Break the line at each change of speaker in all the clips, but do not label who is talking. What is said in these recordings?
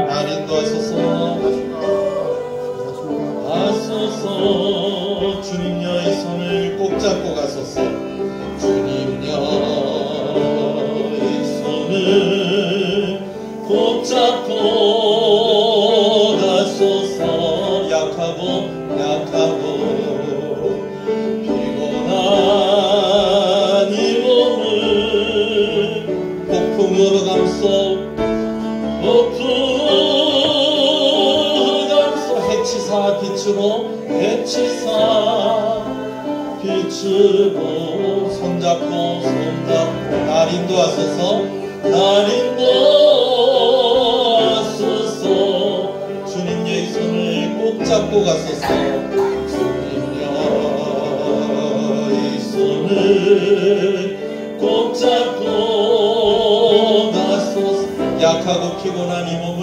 날 인도하소서. 하소서. 주님여 이 손을 꼭 잡고 가소서. 주님여 이 손을 꼭 잡고 가소서. 약하고 피곤한 이 몸을 폭풍으로 감싸 빛으로 손잡고 날 인도하소서. 날 인도하소서. 주님여 이 손을 꼭 잡고 가소서. 주님여 이 손을 꼭 잡고 가소서. 약하고 피곤한 이 몸을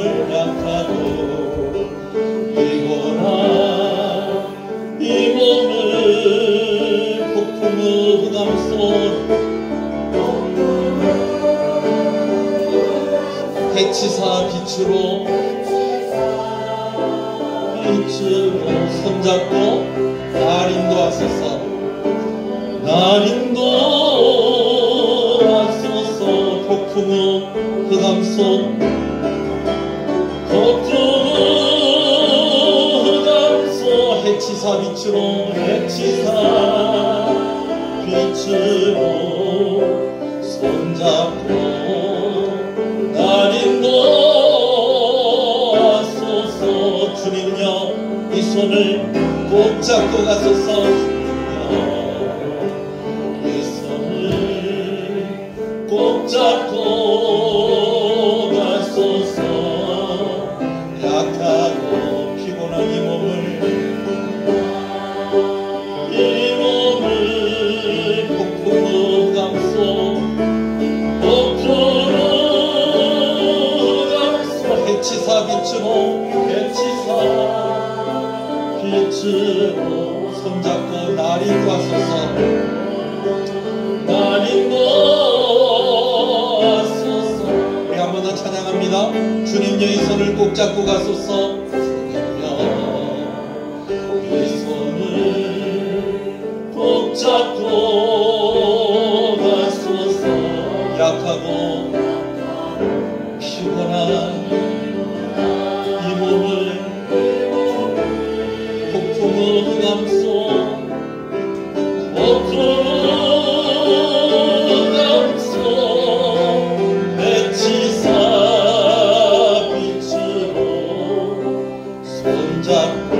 이 몸을 폭풍의 흑암속 해치사 빛으로 손잡고 날 인도하소서. 날 인도하소서. 폭풍의 흑암속 해치사 빛으로 손잡고 날 인도하소서. 주님여 이 손을 꼭 잡고 가소서. 이 손을 꼭 잡고 가소서. 약하고 피곤한 이 몸을 빛으로 손잡고 날 인도하소서. 날 인도하소서. 우리 한 번 더 찬양합니다. 주님여 이 손을 꼭 잡고 가소서. 주님여 이 손을 꼭 잡고 가소서. 약하고 피곤한 이 몸을 폭풍의 흑암속 해치사 빛으로 손잡고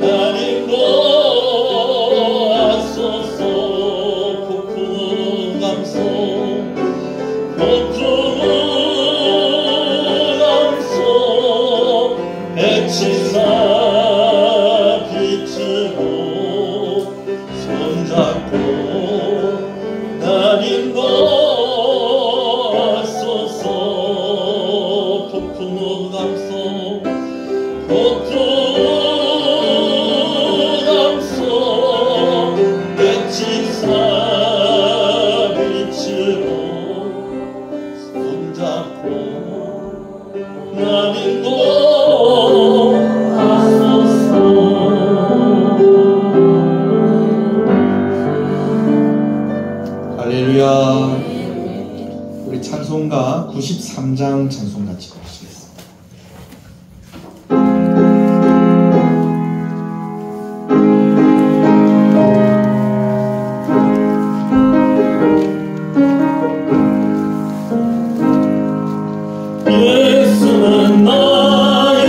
날 인도하소서. 폭풍의 흑암속 해치사 빛으로 손잡고 날 인도하소서. 폭풍의 흑암속 해치사 빛으로 손잡고 날 인도하소서. 할렐루야. 우리 찬송가 93장 찬송 같이 부르시겠습니다. 예수는 나의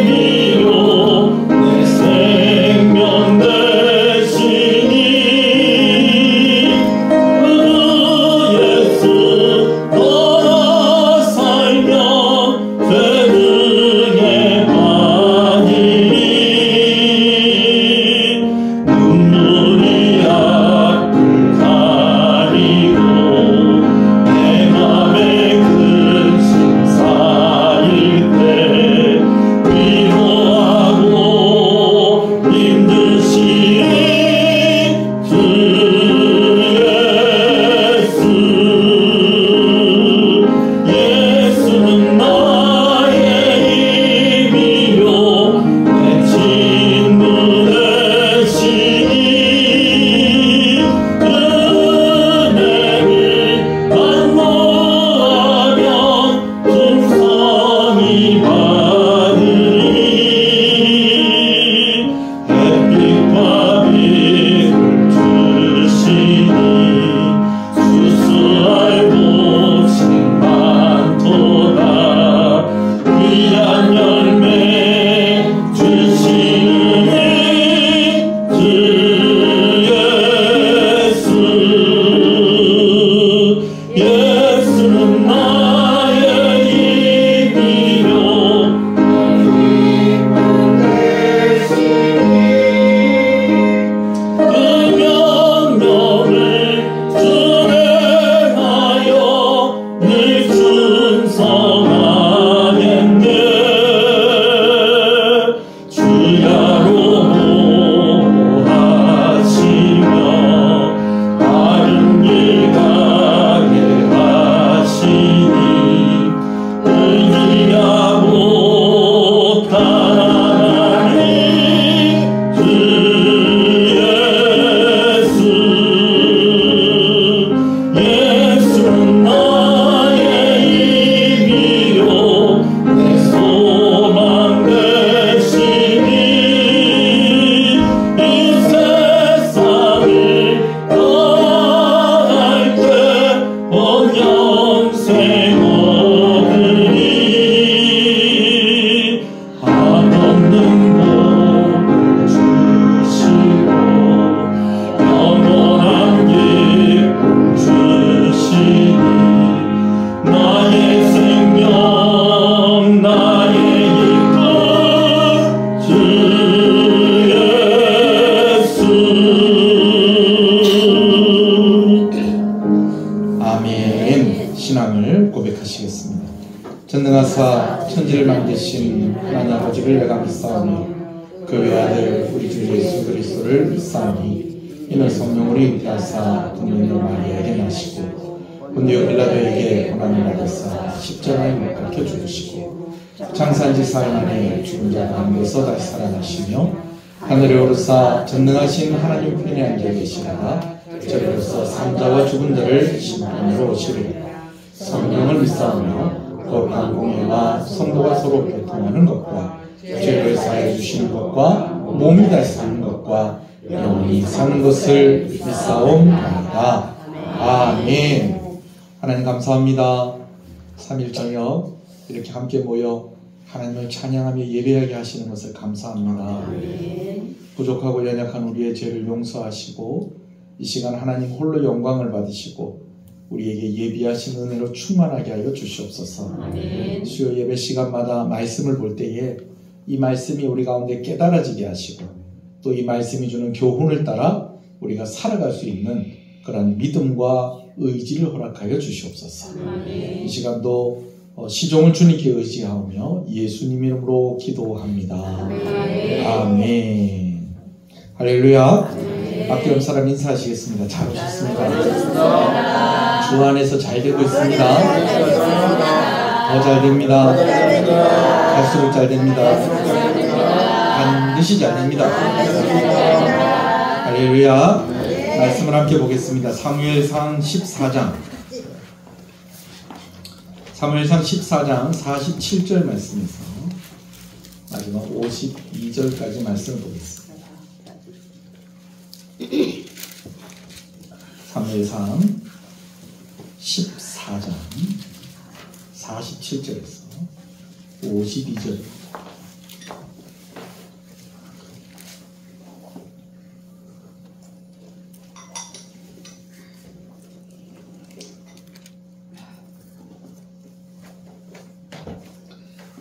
힘이요 내 생명 되시니 그 예수 살며 신앙을 고백하시겠습니다. 전능하사 천지를 만드신 하나님 아버지를 내가 믿사오니 그 외아들 우리 주 예수 그리스도를 믿사오니 이는 성령으로 잉태하사 동명녀 마리아에게 나시고 본디오 빌라도에게 고난을 받으사 십자가에 못 박혀 죽으시고 장사한 지 사흘 만에 죽은 자 가운데서 다시 살아나시며 하늘에 오르사 전능하신 하나님 편에 앉아 계시다가 저리로서 산자와 죽은 자를 심판으로 오시리라. 성령을 믿사오며 거룩한 공예와 성도가 서로 교통하는 것과 죄를 사해 주시는 것과 몸이 다시 사는 것과 영원히 사는 것을 믿사옵나이다. 아멘. 하나님 감사합니다. 3일 저녁 이렇게 함께 모여 하나님을 찬양하며 예배하게 하시는 것을 감사합니다. 부족하고 연약한 우리의 죄를 용서하시고 이 시간 하나님 홀로 영광을 받으시고 우리에게 예비하신 은혜로 충만하게 하여 주시옵소서. 수요 예배 시간마다 말씀을 볼 때에 이 말씀이 우리 가운데 깨달아지게 하시고 또 이 말씀이 주는 교훈을 따라 우리가 살아갈 수 있는 그런 믿음과 의지를 허락하여 주시옵소서. 이 시간도 시종을 주님께 의지하며 예수님 이름으로 기도합니다. 아멘. 할렐루야. 앞뒤 옆 사람 인사하시겠습니다. 잘 오셨습니다. 주 안에서 잘 되고 있습니다. 더 잘 됩니다. 갈수록 잘 됩니다. 반드시 잘 됩니다. 할렐루야. 말씀을 함께 보겠습니다. 사무엘상 14장 47절 말씀에서 마지막 52절까지 말씀을 보겠습니다. 사무엘상 14장 47절에서 52절.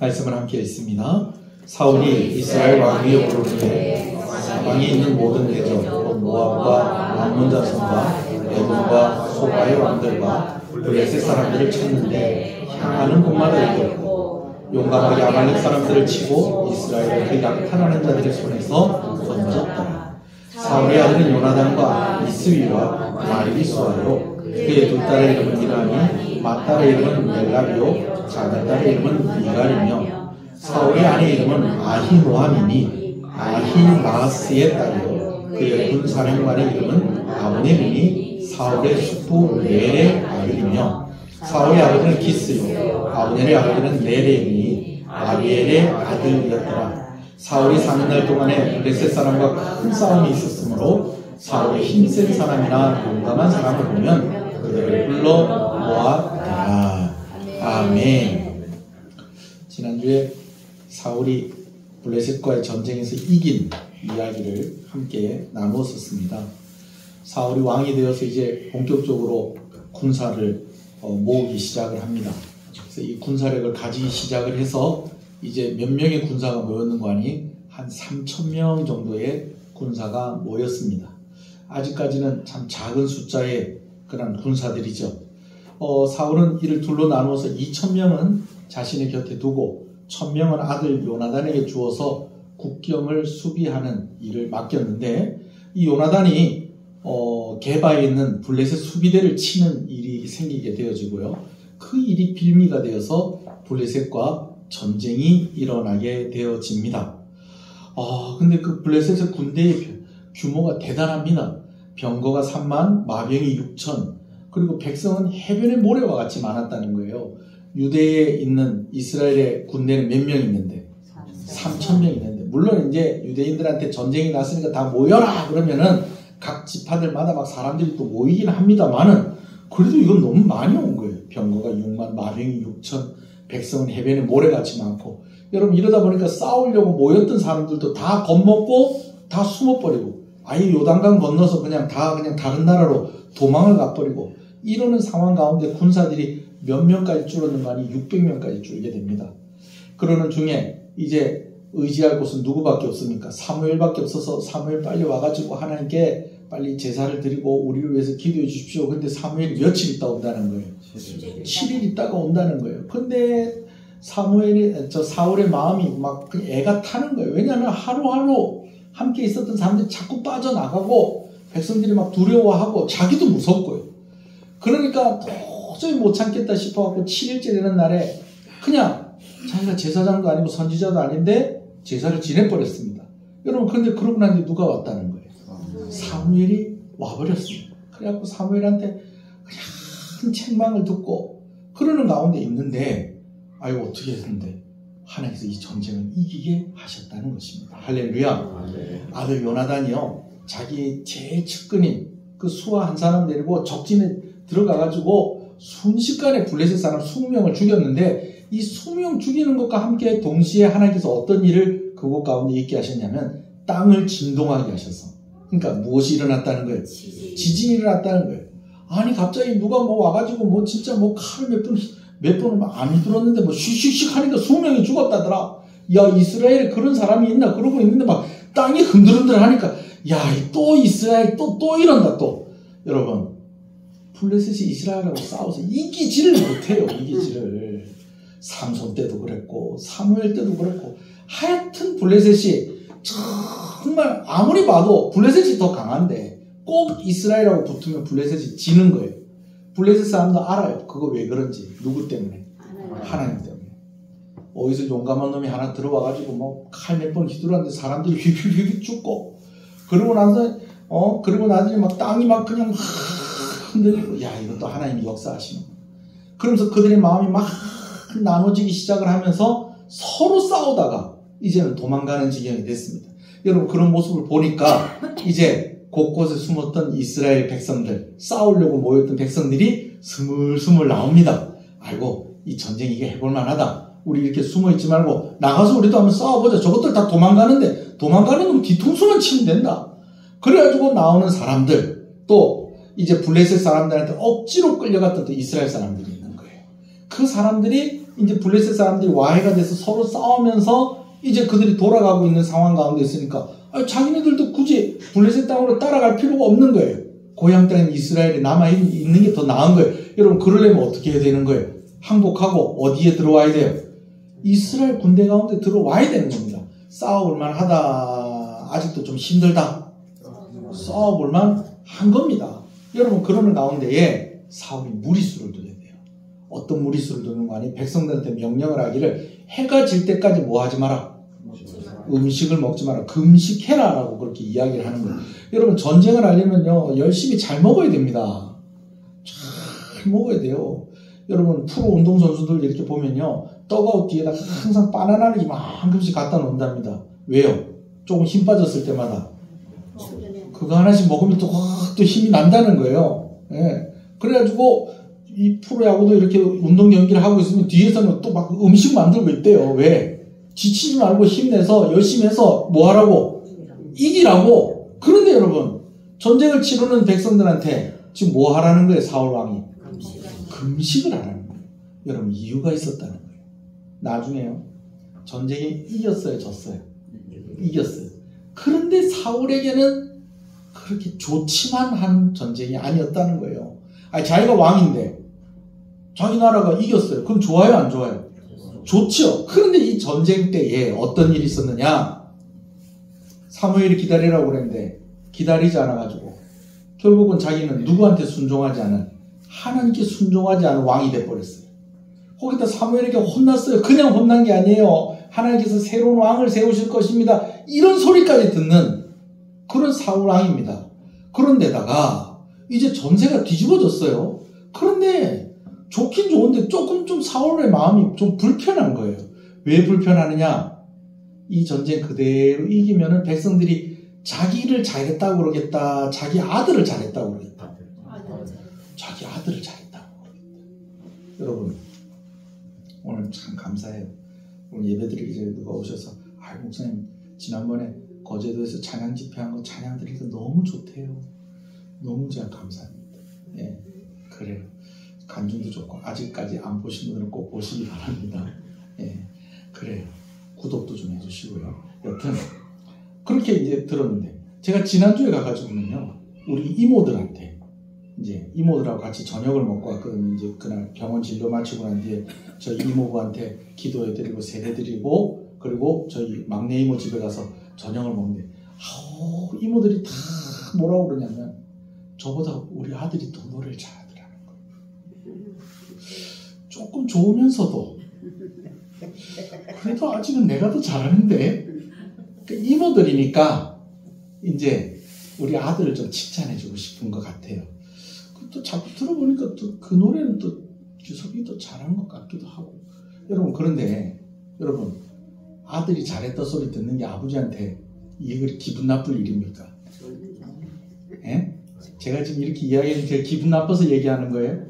말씀을 함께 읽습니다. 사울이 이스라엘 왕 위에 오르되 사방에 있는 모든 대적 모압과 암몬 자손과 에돔과 소바의 왕들과 블레셋 사람들을 쳤는데 향하는 곳마다 이겼고 용감하게 아말렉 사람들을 치고 이스라엘을 그 약탈하는 자들의 손에서 건졌다. 사울의 아들은 요나단과 이스위와 마리비수아요. 그의 두 딸의 이름은 이라니 맏딸의 이름은 멜라비요 작은딸의 이름은 미갈이며 사울의 아내 이름은 아히노아미니 아히마스의 딸이요 그의 군사령관의 이름은 아브넬이니 사울의 숙부 넬의 아들이며 사울의 아버지는 기스요 아브넬의 아버지는 네레이니 아비엘의 아들이었더라. 사울이 사는 날 동안에 블레셋 사람과 큰 싸움이 있었으므로 사울의 힘센 사람이나 용감한 사람을 보면 그들을 불러 모았더라. 아멘. 지난주에 사울이 블레셋과의 전쟁에서 이긴 이야기를 함께 나누었었습니다. 사울이 왕이 되어서 이제 본격적으로 군사를 모으기 시작을 합니다. 그래서 이 군사력을 가지기 시작을 해서 이제 몇 명의 군사가 모였는 거 아니? 한 3,000명 정도의 군사가 모였습니다. 아직까지는 참 작은 숫자의 그런 군사들이죠. 사울은 이를 둘로 나누어서 2,000명은 자신의 곁에 두고 1,000명은 아들 요나단에게 주어서 국경을 수비하는 일을 맡겼는데 이 요나단이 게바에 있는 블레셋 수비대를 치는 일이 생기게 되어지고요. 그 일이 빌미가 되어서 블레셋과 전쟁이 일어나게 되어집니다. 근데 그 블레셋의 군대의 규모가 대단합니다. 병거가 3만, 마병이 6천, 그리고 백성은 해변의 모래와 같이 많았다는 거예요. 유대에 있는 이스라엘의 군대는 몇 명 있는데? 3,000명 있는데. 물론 이제 유대인들한테 전쟁이 났으니까 다 모여라! 그러면은 각 지파들마다 막 사람들이 또 모이긴 합니다만은 그래도 이건 너무 많이 온 거예요. 병거가 6만, 마병이 6천, 백성은 해변에 모래같이 많고. 여러분 이러다 보니까 싸우려고 모였던 사람들도 다 겁먹고 다 숨어버리고 아예 요단강 건너서 그냥 다른 나라로 도망을 가버리고 이러는 상황 가운데 군사들이 몇 명까지 줄었는가 하니 600명까지 줄게 됩니다. 그러는 중에 이제 의지할 곳은 누구밖에 없습니까? 사무엘밖에 없어서 사무엘 빨리 와가지고 하나님께 빨리 제사를 드리고 우리를 위해서 기도해 주십시오. 근데 사무엘이 며칠 있다 온다는 거예요. 7일 있다가 온다는 거예요. 근데 사울의 마음이 막 애가 타는 거예요. 왜냐하면 하루하루 함께 있었던 사람들이 자꾸 빠져나가고 백성들이 막 두려워하고 자기도 무섭고요. 그러니까 도저히 못 참겠다 싶어갖고 7일째 되는 날에 그냥 자기가 제사장도 아니고 선지자도 아닌데 제사를 지내버렸습니다. 여러분, 그런데 그러고 난 뒤에 누가 왔다는 거예요? 사무엘이 와버렸습니다. 그래갖고 사무엘한테 큰 책망을 듣고 그러는 가운데 있는데, 아이고, 어떻게 했는데 하나님께서 이 전쟁을 이기게 하셨다는 것입니다. 할렐루야. 아들 요나단이요, 자기 제일 측근인 그 수하 한 사람 데리고 적진에 들어가가지고 순식간에 블레셋 사람 20명을 죽였는데, 이 20명 죽이는 것과 함께 동시에 하나님께서 어떤 일을 그곳 가운데 있게 하셨냐면 땅을 진동하게 하셔서, 그러니까 무엇이 일어났다는 거예요? 지진이 일어났다는 거예요. 아니 갑자기 누가 뭐 와가지고 뭐 진짜 뭐 칼을 몇 번을 막 안 휘둘렀는데 뭐 슉슉슉 하니까 20명이 죽었다더라. 야, 이스라엘에 그런 사람이 있나? 그러고 있는데 막 땅이 흔들흔들 하니까, 야, 또 이스라엘 또 이런다 또. 여러분, 블레셋이 이스라엘하고 싸워서 이기지를 못해요. 이기지를. 삼손 때도 그랬고 사무엘 때도 그랬고, 하여튼 블레셋이 정말 아무리 봐도 블레셋이 더 강한데 꼭 이스라엘하고 붙으면 블레셋이 지는 거예요. 블레셋 사람도 알아요. 그거 왜 그런지. 누구 때문에? 하나님 때문에. 어디서 용감한 놈이 하나 들어와가지고 뭐 칼 몇 번 휘둘렀는데 사람들이 휘휘휘 죽고, 그러고 나서 막 땅이 막 그냥 막 흔들리고, 야, 이것도 하나님이 역사하시는 거예요. 그러면서 그들의 마음이 막 나눠지기 시작을 하면서 서로 싸우다가 이제는 도망가는 지경이 됐습니다. 여러분, 그런 모습을 보니까 이제 곳곳에 숨었던 이스라엘 백성들, 싸우려고 모였던 백성들이 스물스물 나옵니다. 아이고, 이 전쟁 이게 해볼 만하다. 우리 이렇게 숨어있지 말고 나가서 우리도 한번 싸워보자. 저것들 다 도망가는데 도망가는 놈 뒤통수만 치면 된다. 그래가지고 나오는 사람들, 또 이제 블레셋 사람들한테 억지로 끌려갔던 또 이스라엘 사람들이 있는 거예요. 그 사람들이 이제 블레셋 사람들이 와해가 돼서 서로 싸우면서 이제 그들이 돌아가고 있는 상황 가운데 있으니까, 자기네들도 굳이 블레셋 땅으로 따라갈 필요가 없는 거예요. 고향 땅인 이스라엘에 남아있는 게 더 나은 거예요. 여러분, 그러려면 어떻게 해야 되는 거예요? 항복하고 어디에 들어와야 돼요? 이스라엘 군대 가운데 들어와야 되는 겁니다. 싸워볼만 하다. 아직도 좀 힘들다. 싸워볼만 한 겁니다. 여러분, 그러는 가운데에 사울이 무리수를 둬야 돼요. 어떤 무리수를 두는 거 아니? 백성들한테 명령을 하기를, 해가 질 때까지 뭐 하지 마라? 음식을 먹지 마라. 금식해라 라고 그렇게 이야기를 하는 거예요. 여러분, 전쟁을 하려면요, 열심히 잘 먹어야 됩니다. 잘 먹어야 돼요. 여러분, 프로 운동선수들 이렇게 보면요, 떡아웃 뒤에다가 항상 바나나를 이만큼씩 갖다 놓는답니다. 왜요? 조금 힘 빠졌을 때마다 그거 하나씩 먹으면 또 확 또 힘이 난다는 거예요. 예. 그래가지고 이 프로야구도 이렇게 운동 경기를 하고 있으면 뒤에서는 또 막 음식 만들고 있대요. 왜? 지치지 말고 힘내서 열심히 해서 뭐 하라고? 이기라고. 그런데 여러분, 전쟁을 치르는 백성들한테 지금 뭐 하라는 거예요? 사울왕이 금식을 하라는 거예요. 여러분, 이유가 있었다는 거예요. 나중에요, 전쟁에 이겼어요, 졌어요? 이겼어요. 그런데 사울에게는 그렇게 좋지만 한 전쟁이 아니었다는 거예요. 아니, 자기가 왕인데 자기 나라가 이겼어요. 그럼 좋아요, 안 좋아요? 좋죠. 그런데 이 전쟁 때에 어떤 일이 있었느냐? 사무엘이 기다리라고 그랬는데 기다리지 않아가지고 결국은 자기는 누구한테 순종하지 않은, 하나님께 순종하지 않은 왕이 돼버렸어요. 거기다 사무엘에게 혼났어요. 그냥 혼난 게 아니에요. 하나님께서 새로운 왕을 세우실 것입니다. 이런 소리까지 듣는 그런 사울 왕입니다. 그런데다가 이제 전세가 뒤집어졌어요. 그런데 좋긴 좋은데 조금 좀 사울의 마음이 좀 불편한 거예요. 왜 불편하느냐? 이 전쟁 그대로 이기면은 백성들이 자기를 잘했다고 그러겠다. 자기 아들을 잘했다고 그러겠다. 자기 아들을 잘했다고 그러겠다. 여러분, 오늘 참 감사해요. 오늘 예배드리기 전에 누가 오셔서, 목사님 지난번에 거제도에서 찬양 집회한 거 찬양 드리니까 너무 좋대요. 너무 제가 감사합니다. 예, 그래요. 간증도 좋고, 아직까지 안 보신 분들은 꼭 보시기 바랍니다. 예, 그래요. 구독도 좀 해주시고요. 여튼 그렇게 이제 들었는데, 제가 지난주에 가가지고는요, 우리 이모들한테 이제 이모들하고 같이 저녁을 먹고 왔거든요. 이제 그날 병원 진료 마치고 난 뒤에 저희 이모부한테 기도해드리고 세례드리고 그리고 저희 막내 이모 집에 가서 저녁을 먹는데 이모들이 다 뭐라고 그러냐면 저보다 우리 아들이 더 노래를 잘하더라는 거예요. 조금 좋으면서도 그래도 아직은 내가 더 잘하는데 이모들이니까 이제 우리 아들을 좀 칭찬해주고 싶은 것 같아요. 또 자꾸 들어보니까 또 그 노래는 또 규석이 더 잘한 것 같기도 하고. 여러분 그런데 여러분 아들이 잘했다 소리 듣는 게 아버지한테 이게 기분 나쁠 일입니까? 예? 제가 지금 이렇게 이야기해서 제가 기분 나빠서 얘기하는 거예요?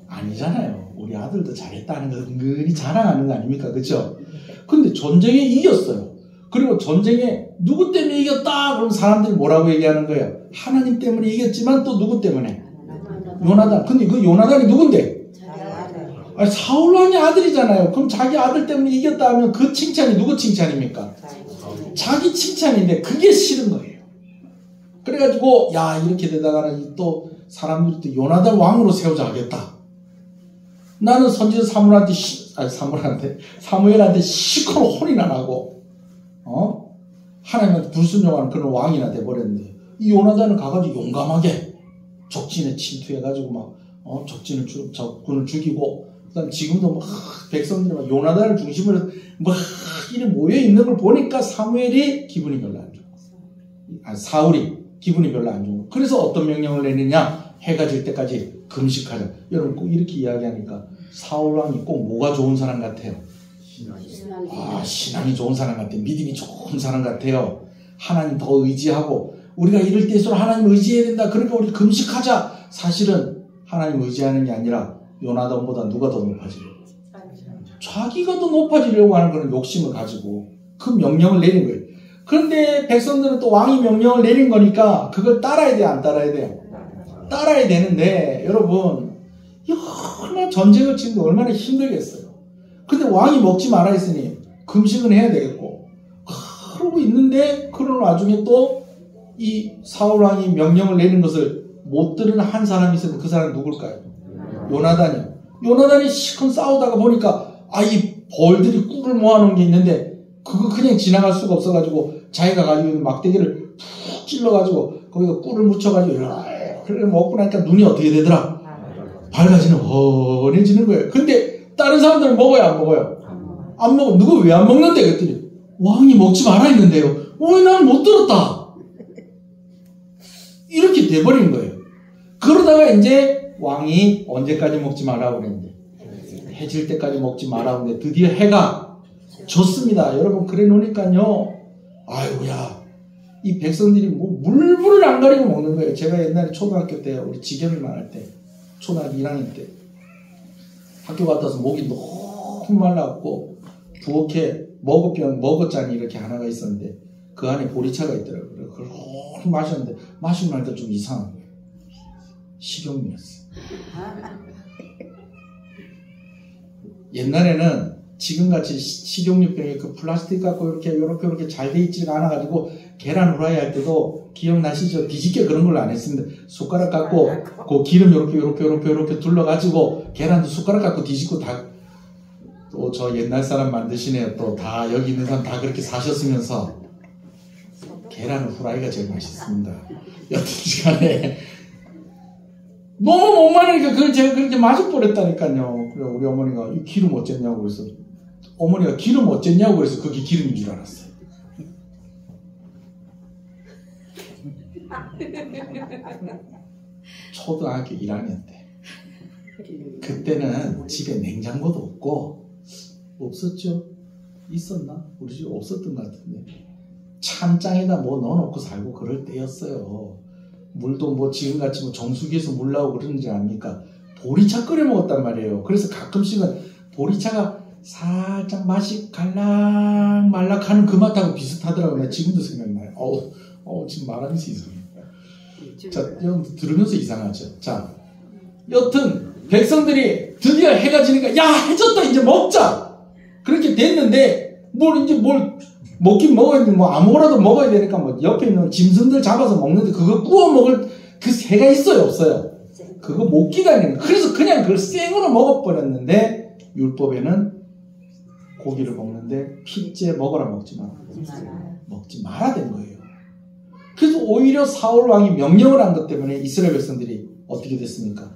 아니잖아요. 우리 아들도 잘했다는 거 은근히 자랑하는 거 아닙니까? 그렇죠? 근데 전쟁에 이겼어요. 그리고 전쟁에 누구 때문에 이겼다? 그럼 사람들이 뭐라고 얘기하는 거예요? 하나님 때문에 이겼지만 또 누구 때문에? 요나단. 근데 그 요나단이 누군데? 아니, 사울 왕의 아들이잖아요. 그럼 자기 아들 때문에 이겼다 하면 그 칭찬이 누구 칭찬입니까? 자기 칭찬인데 그게 싫은 거예요. 그래가지고 야 이렇게 되다가는 또 사람들이 또 요나단 왕으로 세우자 하겠다. 나는 선지자 사무엘한테 시커로 혼이나 나고 하나님한테 불순종하는 그런 왕이나 돼버렸는데 이 요나단은 가가지고 용감하게 적진에 침투해가지고 막 적군을 죽이고 그다음 지금도 막 백성들이 막 요나단을 중심으로 막 이렇게 모여 있는 걸 보니까 사무엘이 기분이 별로 안 좋아. 사울이 기분이 별로 안 좋아. 그래서 어떤 명령을 내느냐? 해가 질 때까지 금식하자. 여러분 꼭 이렇게 이야기하니까 사울 왕이 꼭 뭐가 좋은 사람 같아요? 신앙이 좋은 사람 같아요. 믿음이 좋은 사람 같아요. 하나님 더 의지하고 우리가 이럴 때일수록 하나님 의지해야 된다. 그러니까 우리 금식하자. 사실은 하나님 의지하는 게 아니라 요나단보다 누가 더 높아지려고? 자기가 더 높아지려고 하는 그런 욕심을 가지고 그 명령을 내린 거예요. 그런데 백성들은 또 왕이 명령을 내린 거니까 그걸 따라야 돼요? 안 따라야 돼요? 따라야 되는데 여러분 얼마나 전쟁을 치는데 얼마나 힘들겠어요. 근데 왕이 먹지 말아 했으니 금식은 해야 되겠고 그러고 있는데 그런 와중에 또 이 사울왕이 명령을 내린 것을 못 들은 한 사람이 있었는데 그 사람은 누굴까요? 요나단이요. 요나단이 시큰 싸우다가 보니까 이 벌들이 꿀을 모아놓은 게 있는데 그거 그냥 지나갈 수가 없어가지고 자기가 가지고 있는 막대기를 푹 찔러가지고 거기다 꿀을 묻혀가지고 그래 먹고 나니까 눈이 어떻게 되더라? 밝아지는 훤해지는 거예요. 근데 다른 사람들은 먹어요 안 먹어요? 안 먹어. 누가 왜 안 먹는데? 그랬더니 왕이 먹지 말아 했는데요. 왜 나는 못 들었다? 이렇게 돼버린 거예요. 그러다가 이제 왕이 언제까지 먹지 말라고 그랬는데 해질 때까지 먹지 말라고 했는데 드디어 해가 졌습니다. 여러분 그래 놓으니까요. 아이고야 이 백성들이 뭐 물불을 안 가리고 먹는 거예요. 제가 옛날에 초등학교 때 우리 지겸이만 할 때 초등학교 1학년 때 학교 갔다 와서 목이 너무 말라갖고 부엌에 머그잔이 이렇게 하나가 있었는데 그 안에 보리차가 있더라고요. 그걸 확 마셨는데 마시고 나니까 좀 이상한 거예요. 식용유였어요. 옛날에는 지금같이 식용유병에 그 플라스틱 갖고 이렇게 잘 돼 있지가 않아가지고 계란 후라이 할 때도 기억나시죠? 뒤집게 그런 걸로 안 했습니다. 숟가락 갖고 그 기름 이렇게 둘러가지고 계란도 숟가락 갖고 뒤집고 다 또 저 옛날 사람 만드시네요. 또 다 여기 있는 사람 다 그렇게 사셨으면서 계란 후라이가 제일 맛있습니다. 여튼 간에 너무 못 마르니까 그걸 제가 그렇게 마셔버렸다니까요. 그래 우리 어머니가 이 기름 어쨌냐고 그래서 어머니가 기름 어쨌냐고 그래서 그게 기름인 줄 알았어요. 초등학교 1학년 때 그때는 집에 냉장고도 없고 없었죠? 있었나? 우리 집에 없었던 것 같은데 찬장에다 뭐 넣어놓고 살고 그럴 때였어요. 물도 뭐 지금같이 뭐 정수기에서 물 나오고 그러는지 압니까? 보리차 끓여 먹었단 말이에요. 그래서 가끔씩은 보리차가 살짝 맛이 갈락말락하는 그 맛하고 비슷하더라고요. 지금도 생각나요. 지금 말하면서 이상해요. 자, 여러분 들으면서 이상하죠. 자, 여튼 백성들이 드디어 해가 지니까 야 해졌다 이제 먹자 그렇게 됐는데 뭘 먹긴 먹어야 되는데 뭐 아무거나도 먹어야 되니까 뭐 옆에 있는 짐승들 잡아서 먹는데 그거 구워 먹을 그 새가 있어요 없어요? 그거 못 기다리는 거예요. 그래서 그냥 그걸 생으로 먹어버렸는데 율법에는 고기를 먹는데 피째 먹어라 먹지 마라. 먹지 마라 된 거예요. 그래서 오히려 사울 왕이 명령을 한 것 때문에 이스라엘 백성들이 어떻게 됐습니까?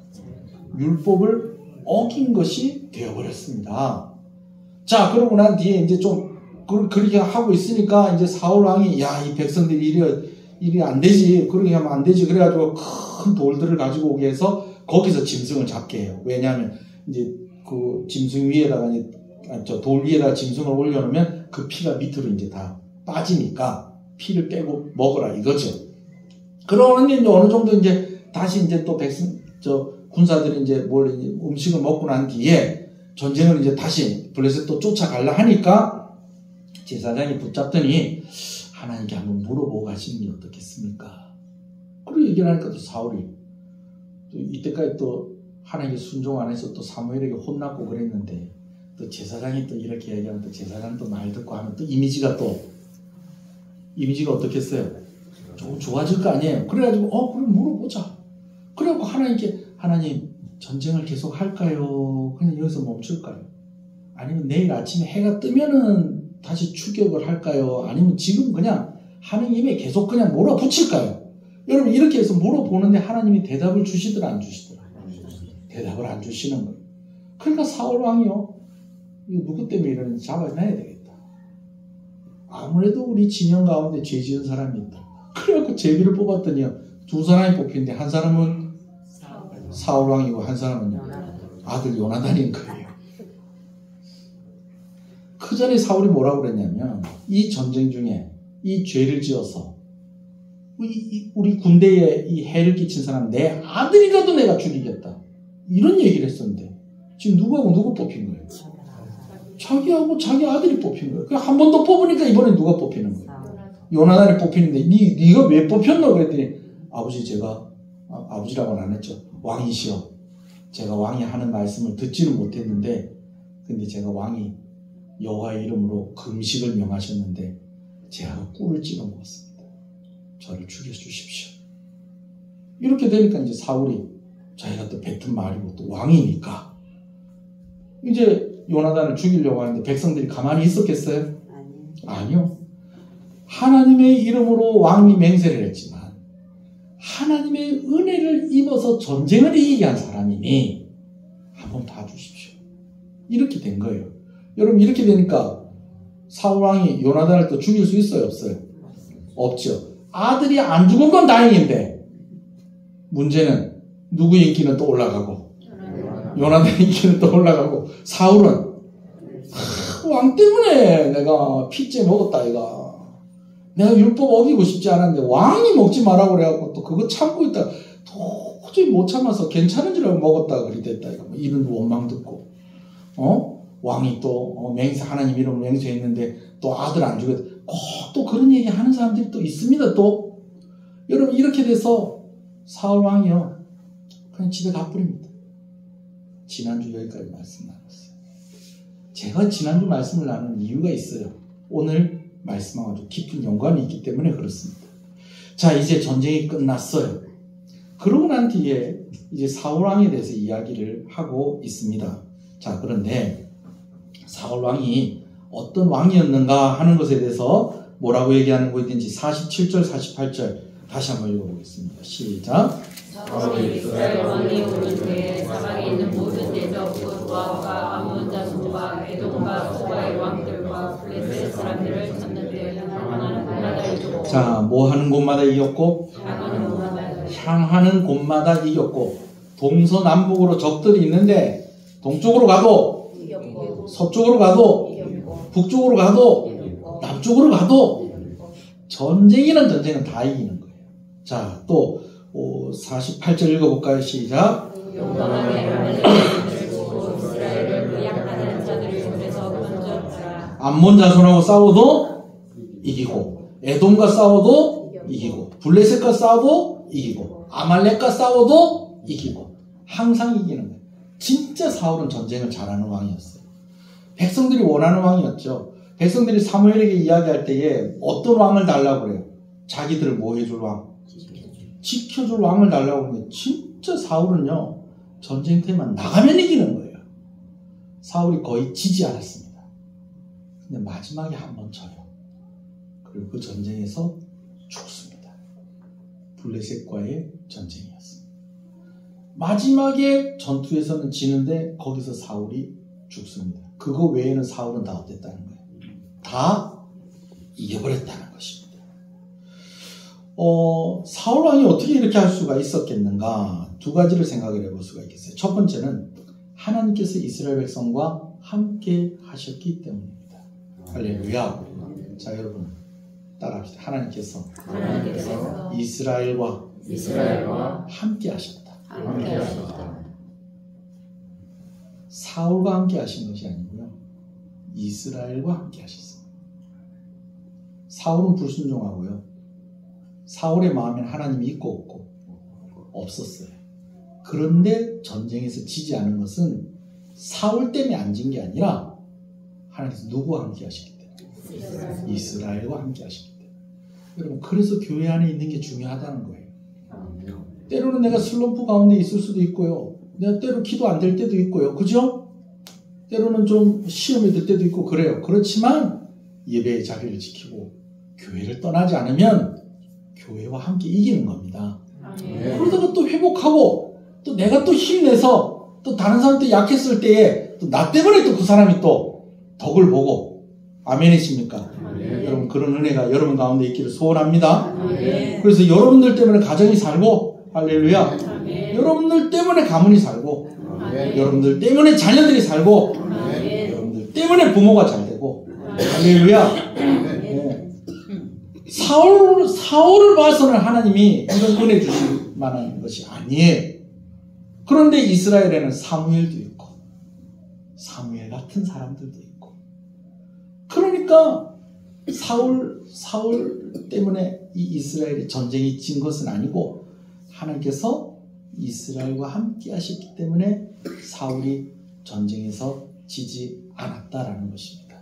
율법을 어긴 것이 되어버렸습니다. 자, 그러고 난 뒤에 이제 좀 그렇게 하고 있으니까 이제 사울 왕이 야, 이 백성들이 이리 안 되지. 그렇게 하면 안 되지. 그래가지고 큰 돌들을 가지고 오게 해서 거기서 짐승을 잡게 해요. 왜냐하면 이제 그 짐승 위에다가 이제 돌 위에다가 짐승을 올려놓으면 그 피가 밑으로 이제 다 빠지니까 피를 빼고 먹어라 이거죠. 그러는 이제 어느 정도 이제 다시 이제 또 군사들이 이제 음식을 먹고 난 뒤에 전쟁을 이제 다시 블레셋 또 쫓아가려 하니까 제사장이 붙잡더니 하나님께 한번 물어보고 가시는 게 어떻겠습니까? 그리고 얘기를 하니까 또 사울이 또 이때까지 또 하나님께 순종 안 해서 또 사무엘에게 혼났고 그랬는데 또 제사장이 또 이렇게 얘기하면 또 제사장 또 말 듣고 하면 또 이미지가 어떻겠어요? 조금 좋아질 거 아니에요. 그래가지고 그럼 물어보자. 그래갖고 하나님께 하나님 전쟁을 계속 할까요? 그냥 여기서 멈출까요? 아니면 내일 아침에 해가 뜨면은 다시 추격을 할까요? 아니면 지금 그냥 하느님에 계속 그냥 몰아붙일까요? 여러분 이렇게 해서 물어보는데 하나님이 대답을 주시더라 안 주시더라? 대답을 안 주시는 거예요. 그러니까 사울 왕이요. 이거 누구 때문에 이러는지 잡아내야 되겠다. 아무래도 우리 진영 가운데 죄 지은 사람이 있다. 그래갖고 제비를 뽑았더니요. 두 사람이 뽑히는데 한 사람은 사울 왕이고 한 사람은 아들 요나단인 거예요. 그 전에 사울이 뭐라고 그랬냐면 이 전쟁 중에 이 죄를 지어서 우리 군대에 이 해를 끼친 사람 내 아들이라도 내가 죽이겠다. 이런 얘기를 했었는데 지금 누구하고 누구 뽑힌 거예요? 자기하고 자기 아들이 뽑힌 거예요. 한 번 더 뽑으니까 이번엔 누가 뽑히는 거예요? 요나단이 뽑히는데 네가 왜 뽑혔노? 그랬더니 아버지 제가 아버지라고는 안 했죠. 왕이시여 제가 왕이 하는 말씀을 듣지는 못했는데 근데 제가 왕이 여호와의 이름으로 금식을 명하셨는데 제가 꿀을 찍어 먹었습니다. 저를 죽여주십시오. 이렇게 되니까 이제 사울이 자기가 또 뱉은 말이고 또 왕이니까 이제 요나단을 죽이려고 하는데 백성들이 가만히 있었겠어요? 아니요. 하나님의 이름으로 왕이 맹세를 했지만 하나님의 은혜를 입어서 전쟁을 이기게 한 사람이니 한번 봐주십시오. 이렇게 된 거예요. 여러분 이렇게 되니까 사울왕이 요나단을 또 죽일 수 있어요? 없어요? 없죠. 아들이 안 죽은 건 다행인데 문제는 누구의 인기는 또 올라가고 요나단의 인기는 또 올라가고 사울은 왕 때문에 내가 피째 먹었다 이가 내가 율법 어기고 싶지 않았는데 왕이 먹지 말라고 그래갖고 또 그거 참고 있다 도저히 못 참아서 괜찮은 줄 알고 먹었다 그리 됐다 이거 이런 원망 듣고 왕이 또 하나님 이름으로 맹세했는데 또 아들 안 죽였다 꼭 또 그런 얘기 하는 사람들이 또 있습니다. 또 여러분 이렇게 돼서 사울 왕이요 그냥 집에 가버립니다. 지난주 여기까지 말씀 나눴어요. 제가 지난주 말씀을 나누는 이유가 있어요. 오늘 말씀하고 아주 깊은 연관이 있기 때문에 그렇습니다. 자, 이제 전쟁이 끝났어요. 그러고 난 뒤에 이제 사울왕에 대해서 이야기를 하고 있습니다. 자, 그런데 사울왕이 어떤 왕이었는가 하는 것에 대해서 뭐라고 얘기하는 것인지 47절, 48절 다시 한번 읽어보겠습니다. 시작.
사울이 이스라엘 왕이 오른 후에 사방에 있는 모든 대적 곧 모압과 암몬 자손과 에돔과 소바의 왕들과 블레셋 사람들을 찾는데 향하는 곳마다 이겼고
자, 뭐 하는 곳마다 이겼고 향하는 곳마다 이겼고 동서남북으로 적들이 있는데 동쪽으로 가도 이겼고 서쪽으로 가도 이겼고 북쪽으로 가도 이겼고 남쪽으로 가도 전쟁이란 전쟁은 다 이기는 거예요. 자, 또 48절 읽어볼까요? 시작. 암몬 자손하고 싸워도 이기고 에돔과 싸워도 이기고 블레셋과 싸워도 이기고 아말렉과 싸워도 이기고 항상 이기는 거예요. 진짜 사울은 전쟁을 잘하는 왕이었어요. 백성들이 원하는 왕이었죠. 백성들이 사무엘에게 이야기할 때에 어떤 왕을 달라고 그래요? 자기들을 뭐 해줄 왕? 지켜줄 왕을 달라고 하는 게 진짜 진짜 사울은요, 전쟁터에만 나가면 이기는 거예요. 사울이 거의 지지 않았습니다. 근데 마지막에 한 번 져요. 그리고 그 전쟁에서 죽습니다. 블레셋과의 전쟁이었습니다. 마지막에 전투에서는 지는데 거기서 사울이 죽습니다. 그거 외에는 사울은 다 어땠다는 거예요? 다 이겨버렸다는 것입니다. 사울 왕이 어떻게 이렇게 할 수가 있었겠는가? 두 가지를 생각을 해볼 수가 있겠어요. 첫 번째는 하나님께서 이스라엘 백성과 함께 하셨기 때문입니다. 할렐루야. 자, 여러분 따라합시다. 하나님께서 이스라엘과 함께 하셨다. 사울과 함께 하신 것이 아니고요, 이스라엘과 함께 하셨습니다. 사울은 불순종하고요, 사울의 마음에는 하나님이 있고 없고 없었어요. 그런데 전쟁에서 지지 않은 것은 사울 때문에 안 진 게 아니라 하나님께서 누구와 함께 하시기 때문에, 이스라엘과 함께 하시기 때문에. 여러분, 그래서 교회 안에 있는 게 중요하다는 거예요. 때로는 내가 슬럼프 가운데 있을 수도 있고요, 내가 때로 기도 안 될 때도 있고요, 그죠? 때로는 좀 시험이 들 때도 있고 그래요. 그렇지만 예배의 자리를 지키고 교회를 떠나지 않으면 교회와 함께 이기는 겁니다. 그러다가 또 회복하고 또 내가 또 힘내서 또 다른 사람한테 약했을 때에 또 나 때문에 또 그 사람이 또 덕을 보고, 아멘이십니까? 여러분, 그런 은혜가 여러분 가운데 있기를 소원합니다. 그래서 여러분들 때문에 가정이 살고, 할렐루야, 여러분들 때문에 가문이 살고, 여러분들 때문에 자녀들이 살고, 여러분들 때문에 부모가 잘 되고, 할렐루야. 사울을 봐서는 하나님이 이런 은혜 주실 만한 것이 아니에요. 그런데 이스라엘에는 사무엘도 있고 사무엘 같은 사람들도 있고, 그러니까 사울 때문에 이 이스라엘이 전쟁이 진 것은 아니고 하나님께서 이스라엘과 함께 하셨기 때문에 사울이 전쟁에서 지지 않았다라는 것입니다.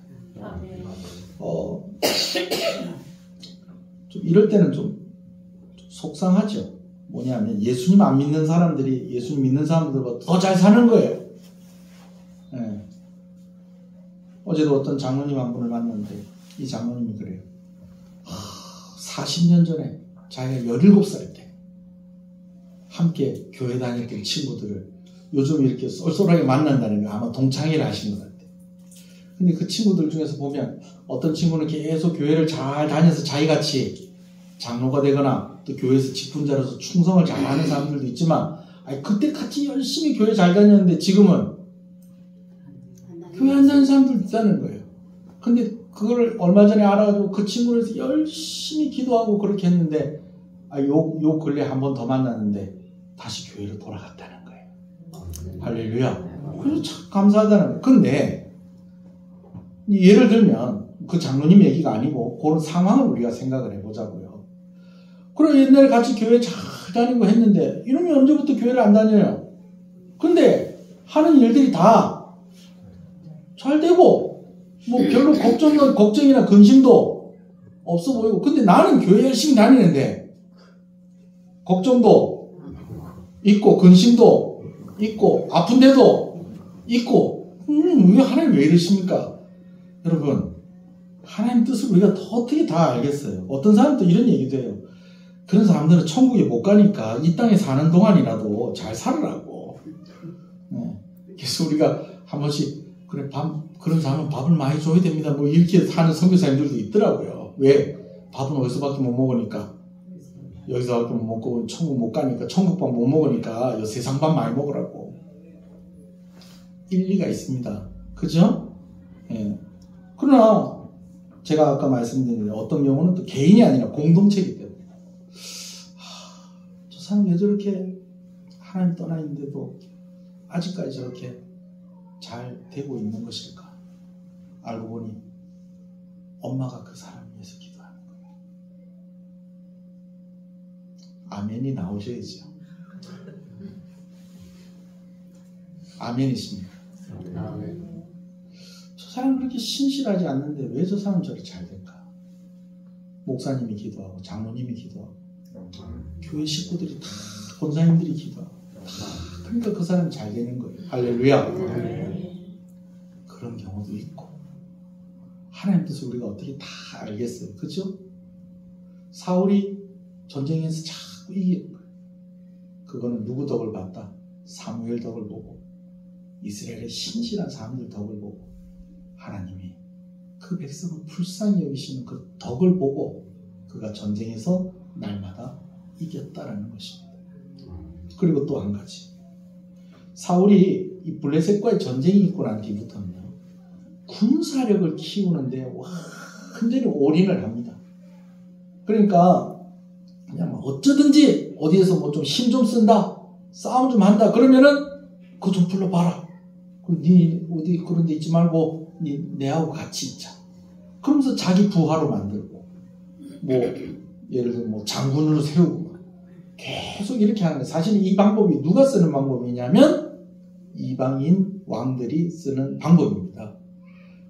좀 이럴 때는 좀 속상하죠. 뭐냐면 예수님 안 믿는 사람들이 예수님 믿는 사람들보다 더 잘 사는 거예요. 네. 어제도 어떤 장로님 한 분을 만났는데 이 장로님이 그래요. 40년 전에 자기가 17살 때 함께 교회 다녔던 친구들을 요즘 이렇게 쏠쏠하게 만난다는 게 아마 동창회를 하신 것 같아요. 근데 그 친구들 중에서 보면 어떤 친구는 계속 교회를 잘 다녀서 자기같이 장로가 되거나 또 교회에서 직분자로서 충성을 잘하는 사람들도 있지만, 그때 같이 열심히 교회 잘 다녔는데 지금은 교회 안 다니는 사람들도 있다는 거예요. 근데 그걸 얼마 전에 알아가지고 그 친구를 열심히 기도하고 그렇게 했는데, 요 근래 한 번 더 만났는데 다시 교회로 돌아갔다는 거예요. 할렐루야. 그래서 참 감사하다는 거예요. 근데 예를 들면 그 장로님 얘기가 아니고 그런 상황을 우리가 생각을 해보자고요. 그럼 옛날에 같이 교회 잘 다니고 했는데 이놈이 언제부터 교회를 안 다녀요? 근데 하는 일들이 다 잘 되고 뭐 별로 걱정이나 근심도 없어 보이고, 근데 나는 교회 열심히 다니는데 걱정도 있고 근심도 있고 아픈데도 있고, 왜 하나님 왜 이러십니까? 여러분, 하나님 뜻을 우리가 어떻게 다 알겠어요? 어떤 사람도 이런 얘기도 해요. 그런 사람들은 천국에 못 가니까 이 땅에 사는 동안이라도 잘 살으라고. 그래서 우리가 한 번씩 그래, 그런 사람은 밥을 많이 줘야 됩니다, 뭐 이렇게 하는 선교사님들도 있더라고요. 왜? 밥은 어디서밖에 못 먹으니까, 여기서밖에 못 먹고 천국 못 가니까, 천국밥 못 먹으니까 세상 밥 많이 먹으라고. 일리가 있습니다. 그죠? 예. 그러나 제가 아까 말씀드린 어떤 경우는 또 개인이 아니라 공동체이기 때문에 저 사람 왜 저렇게 하나님 떠나 있는데도 아직까지 저렇게 잘 되고 있는 것일까? 알고 보니 엄마가 그 사람을 위해서 기도하는 거예요. 아멘이 나오셔야죠. 아멘이십니까? 아멘. 저 사람 그렇게 신실하지 않는데 왜 저 사람 저렇게 잘 될까? 목사님이 기도하고 장로님이 기도하고 교회 식구들이 다 권사님들이 기도하고 그러니까 그 사람이 잘 되는 거예요. 할렐루야. 그런 경우도 있고 하나님 뜻을 우리가 어떻게 다 알겠어요. 그렇죠? 사울이 전쟁에서 자꾸 이기는 거예요. 그거는 누구 덕을 봤다? 사무엘 덕을 보고 이스라엘의 신실한 사람들 덕을 보고 하나님이 그 백성을 불쌍히 여기시는 그 덕을 보고 그가 전쟁에서 날마다 이겼다라는 것입니다. 그리고 또 한 가지, 사울이 이 블레셋과의 전쟁이 있고 난 뒤부터는요, 군사력을 키우는데 완전히 올인을 합니다. 그러니까 그냥 어쩌든지 어디에서 뭐 좀 힘 좀 쓴다, 싸움 좀 한다 그러면은 그거 좀 불러봐라. 니 어디 그런 데 있지 말고 내하고 같이 있자. 그러면서 자기 부하로 만들고 뭐 예를 들면 뭐 장군으로 세우고 계속 이렇게 하는 거예요. 사실 이 방법이 누가 쓰는 방법이냐면 이방인 왕들이 쓰는 방법입니다.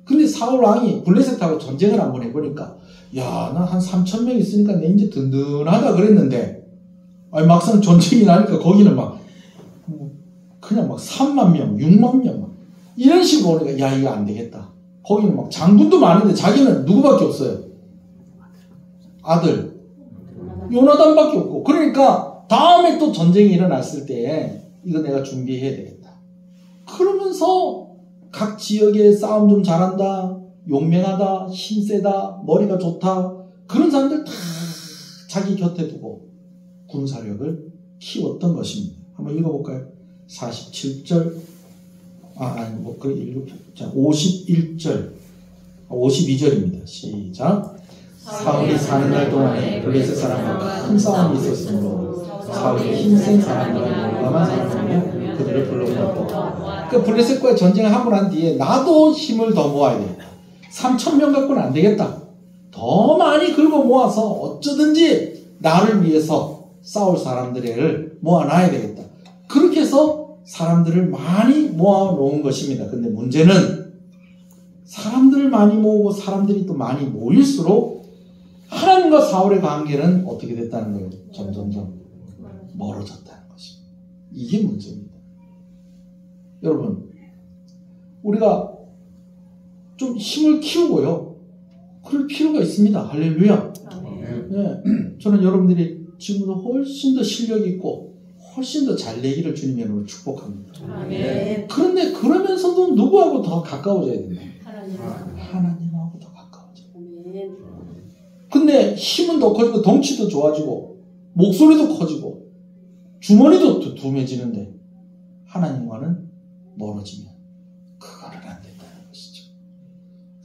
근데 사울 왕이 블레셋하고 전쟁을 한번 해보니까 야, 나 한 3,000명 있으니까 내 이제 든든하다 그랬는데 아니 막상 전쟁이 나니까 거기는 막 그냥 막 3만 명, 6만 명 막 이런 식으로 오니까 야, 이거 안 되겠다. 거기는 막 장군도 많은데 자기는 누구밖에 없어요? 아들 요나단밖에 없고. 그러니까 다음에 또 전쟁이 일어났을 때 이거 내가 준비해야 되겠다. 그러면서 각 지역에 싸움 좀 잘한다, 용맹하다, 힘세다, 머리가 좋다, 그런 사람들 다 자기 곁에 두고 군사력을 키웠던 것입니다. 한번 읽어볼까요? 47절, 아니, 뭐, 그 51절, 52절입니다. 시작. 사울이 사는 날 동안에 블레셋 사람과 큰 싸움이 있었으므로 사울이 힘센 사람과 용감한 사람이며 그들을 불러모았고, 그 블레셋과의 전쟁을 하고 난 뒤에 나도 힘을 더 모아야 되겠다. 3,000명 갖고는 안 되겠다. 더 많이 긁어 모아서 어쩌든지 나를 위해서 싸울 사람들을 모아놔야 되겠다. 그렇게 해서 사람들을 많이 모아놓은 것입니다. 근데 문제는 사람들을 많이 모으고 사람들이 또 많이 모일수록 하나님과 사울의 관계는 어떻게 됐다는 거예요? 점점점 멀어졌다는 것입니다. 이게 문제입니다. 여러분, 우리가 좀 힘을 키우고요, 그럴 필요가 있습니다. 할렐루야. 네, 저는 여러분들이 지금보다 훨씬 더 실력 있고 훨씬 더 잘 되기를 주님의 이름으로 축복합니다.
아멘.
그런데 그러면서도 누구하고 더 가까워져야 된다? 하나님하고 더 가까워져야 된다. 근데 힘은 더 커지고 덩치도 좋아지고 목소리도 커지고 주머니도 두툼해지는데 하나님과는 멀어지면 그거는 안 된다는 것이죠.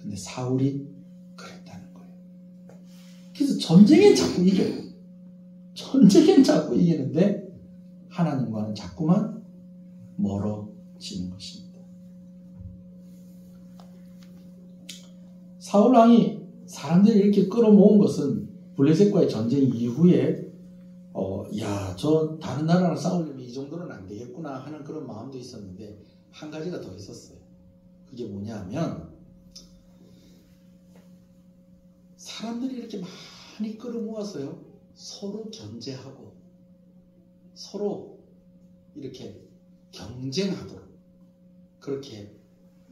근데 사울이 그랬다는 거예요. 그래서 전쟁엔 자꾸 이겨요. 전쟁엔 자꾸 이기는데 하나님과는 자꾸만 멀어지는 것입니다. 사울 왕이 사람들이 이렇게 끌어모은 것은 블레셋과의 전쟁 이후에 야, 저 다른 나라랑 싸우려면 이 정도는 안 되겠구나 하는 그런 마음도 있었는데 한 가지가 더 있었어요. 그게 뭐냐면 사람들이 이렇게 많이 끌어모아서요, 서로 견제하고 서로 이렇게 경쟁하도록 그렇게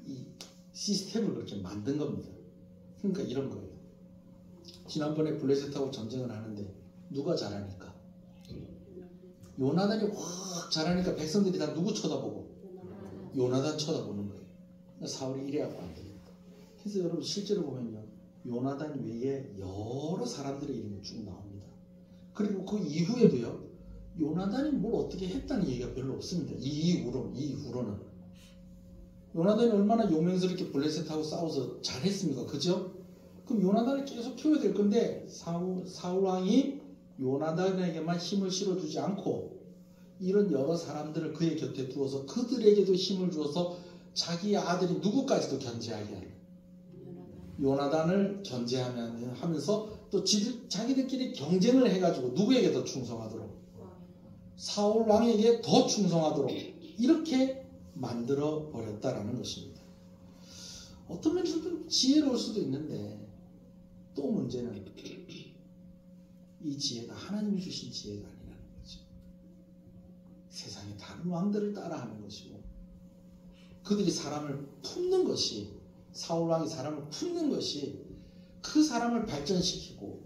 이 시스템을 그렇게 만든 겁니다. 그러니까 이런 거예요. 지난번에 블레셋하고 전쟁을 하는데 누가 잘하니까? 요나단이 확 잘하니까 백성들이 다 누구 쳐다보고? 요나단 쳐다보는 거예요. 사울이 이래갖고 안 되겠다. 그래서 여러분 실제로 보면요, 요나단 외에 여러 사람들의 이름이 쭉 나옵니다. 그리고 그 이후에도요, 요나단이 뭘 어떻게 했다는 얘기가 별로 없습니다. 이후로는 요나단이 얼마나 용맹스럽게 블레셋하고 싸워서 잘했습니까? 그죠? 그럼 요나단을 계속 키워야 될 건데 사울 왕이 요나단에게만 힘을 실어주지 않고 이런 여러 사람들을 그의 곁에 두어서 그들에게도 힘을 주어서 자기 아들이 누구까지도 견제하게 하는, 요나단을 견제하면서 또 자기들끼리 경쟁을 해가지고 누구에게 더 충성하도록, 사울 왕에게 더 충성하도록 이렇게 만들어 버렸다라는 것입니다. 어떤 면에서는 지혜로울 수도 있는데 또 문제는 이 지혜가 하나님이 주신 지혜가 아니라는 거죠. 세상에 다른 왕들을 따라하는 것이고 그들이 사람을 품는 것이 사울 왕이 사람을 품는 것이 그 사람을 발전시키고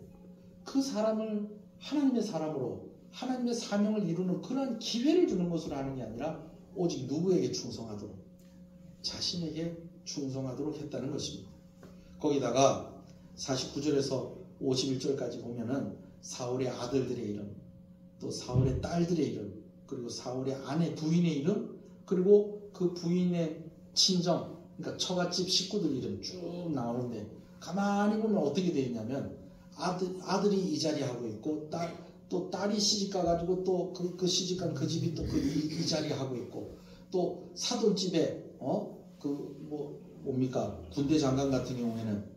그 사람을 하나님의 사람으로 하나님의 사명을 이루는 그런 기회를 주는 것으로 하는 게 아니라 오직 누구에게 충성하도록 자신에게 충성하도록 했다는 것입니다. 거기다가 49절에서 51절까지 보면은 사울의 아들들의 이름, 또 사울의 딸들의 이름, 그리고 사울의 아내 부인의 이름, 그리고 그 부인의 친정, 그러니까 처갓집 식구들 이름 쭉 나오는데 가만히 보면 어떻게 되어 있냐면 아들이 이 자리 하고 있고 또 딸이 시집가가지고 또 그 시집간 그 집이 또 이 자리 하고 있고 또 사돈집에 뭡니까 군대 장관 같은 경우에는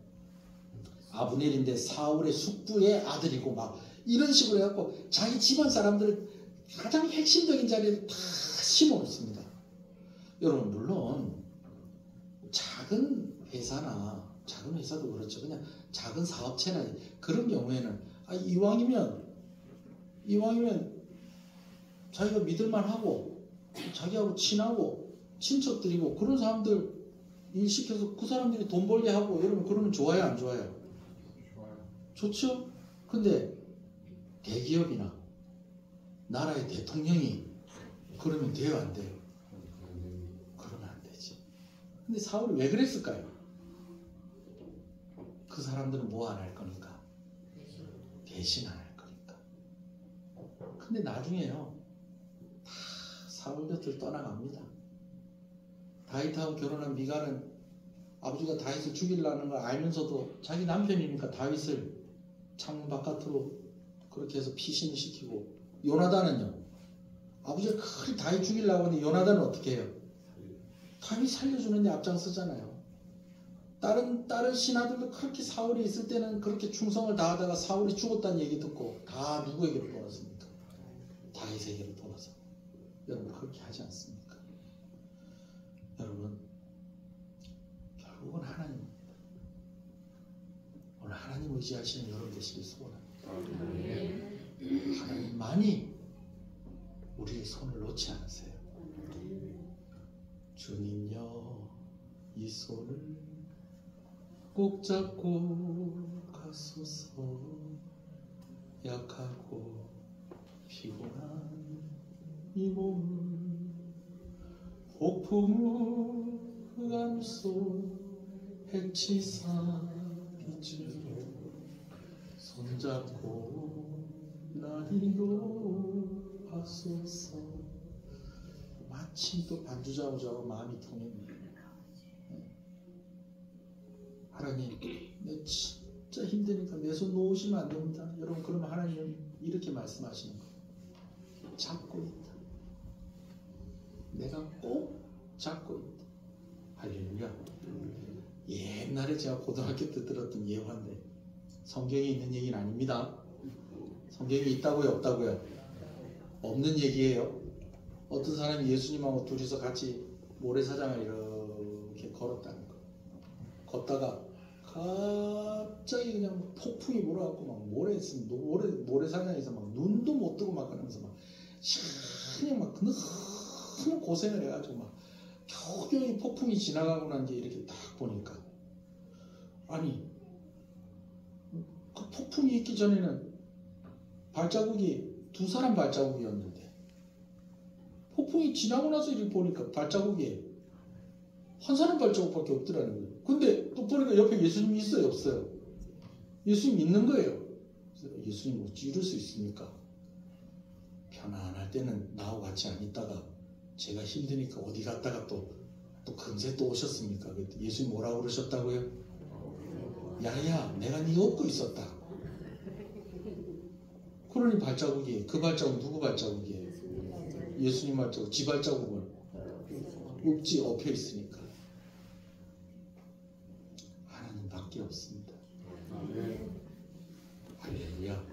아브넬인데 사울의 숙부의 아들이고 막 이런 식으로 해갖고 자기 집안 사람들을 가장 핵심적인 자리에 다 심어놓습니다. 여러분 물론 작은 회사도 그렇죠. 그냥 작은 사업체나 그런 경우에는 이왕이면 자기가 믿을만하고 자기하고 친하고 친척들이고 그런 사람들 일 시켜서 그 사람들이 돈 벌게 하고 여러분 그러면 좋아요 안 좋아요? 좋아요. 좋죠? 근데 대기업이나 나라의 대통령이 그러면 돼요 안 돼요? 그러면 안 되지. 근데 사울이 왜 그랬을까요? 그 사람들은 뭐 안 할 거니까? 대신 안 할 거니까. 근데 나중에요 다 사울 곁을 떠나갑니다. 다윗하고 결혼한 미갈은 아버지가 다윗을 죽이려는 걸 알면서도 자기 남편이니까 다윗을 창문 바깥으로 그렇게 해서 피신을 시키고, 요나단은요 아버지가 크게 다윗 죽이려고 하는데 요나단은 어떻게 해요? 다윗 살려주는데 앞장서잖아요. 다른 신하들도 그렇게 사울이 있을 때는 그렇게 충성을 다하다가 사울이 죽었다는 얘기 듣고 다 누구에게로 돌아섭니까? 다윗에게로 돌아서. 여러분 그렇게 하지 않습니까? 여러분 결국은 하나님입니다. 오늘 하나님 의지하시는 여러분 되시길 소원합니다. 하나님만이 우리의 손을 놓지 않으세요. 주님여 이 손을 꼭 잡고 가소서. 약하고 피곤한 이 몸을 폭풍우 흑암속 해치사 빛으로 손잡고 날 인도하소서. 마침 또 반주자오자고 마음이 통했네요. 하나님, 내 진짜 힘드니까 내 손 놓으시면 안 됩니다. 여러분, 그러면 하나님은 이렇게 말씀하시는 거예요. 잡고 있다. 내가 꼭 잡고 있다. 할렐루야. 옛날에 제가 고등학교 때 들었던 예화인데 성경에 있는 얘기는 아닙니다. 성경에 있다고요, 없다고요? 없는 얘기예요. 어떤 사람이 예수님하고 둘이서 같이 모래사장을 이렇게 걸었다는 거. 걷다가 갑자기 그냥 폭풍이 몰아갖고 막 모래사장에서 막 눈도 못 뜨고 막 그러면서 막 그냥 막 큰 고생을 해가지고 막 겨우겨우 이 폭풍이 지나가고 난 뒤에 이렇게 딱 보니까, 아니 그 폭풍이 있기 전에는 발자국이 두 사람 발자국이었는데 폭풍이 지나고 나서 이렇게 보니까 발자국이 한 사람 발자국밖에 없더라는 거예요. 근데 또 보니까 옆에 예수님이 있어요, 없어요? 예수님 있는 거예요. 예수님 어찌 이럴 수 있습니까? 편안할 때는 나하고 같이 안 있다가 제가 힘드니까 어디 갔다가 또 금세 또 오셨습니까? 예수님 뭐라고 그러셨다고요? 야야, 내가 네 업고 있었다. 그러니 발자국이, 그 발자국 누구 발자국이에요? 예수님 발자국. 지 발자국은 없지, 엎여 있으니까. 하나님밖에 없습니다. 할렐루야.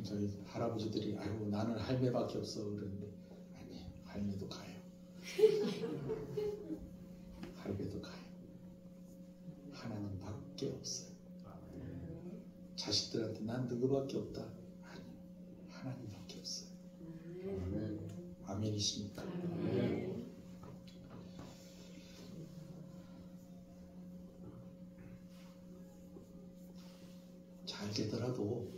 저희 할아버지들이 아이고 나는 할매밖에 없어 그러는데, 아니, 할매도 가요. 할매도 가요. 하나님밖에 없어요. 자식들한테 난 너희밖에 없다. 아니, 하나님밖에 없어요. 아니십니까? 잘 되더라도